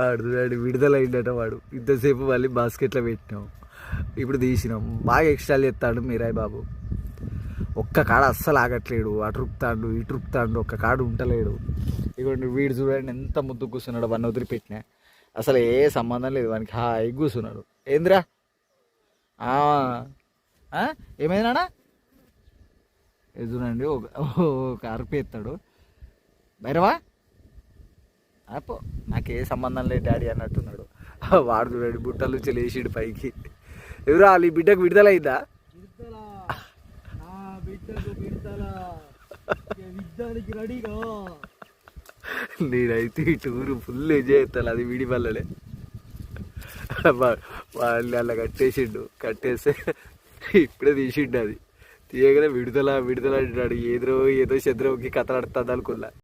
ఆడు విడుదల అయిందట వాడు. ఇంతసేపు మళ్ళీ బాస్కెట్లో పెట్టినాం, ఇప్పుడు తీసినాం. బాగా ఎక్స్ట్రా చేస్తాడు మీరాయ్ బాబు. ఒక్క కాడ అస్సలు ఆగట్లేడు, అటు రుపుతాడు ఇటు రుపుతాడు, ఒక్క కాడు ఉంటలేడు. ఇగోండి వీడు చూడండి ఎంత ముద్దు కూర్చున్నాడు. వన్ వదిలి పెట్టినా అసలు ఏ సంబంధం లేదు వానికి, హాయి కూర్చున్నాడు. ఏందిరా ఏమైందా చూడండి, ఒక అరుపు ఎత్తాడు. భైరవా అప్పో నాకే సంబంధం లేదు డాడీ అన్నట్టున్నాడు. వాడు చూడండి బుట్టల నుంచి లేచిడు పైకి. ఎవరు వాళ్ళ ఈ బిడ్డకు విడుదలైందా? నేనైతే ఈ టూరు ఫుల్ ఎంజాయ్ చేస్తాను. అది వీడి వల్లనే. వాళ్ళు అలా కట్టేస్తే ఇప్పుడే తీసిండు. అది తీయగానే విడుదల అంటాడు. ఏదో చంద్రముఖి కథలాడుతుంది అనుకున్నా.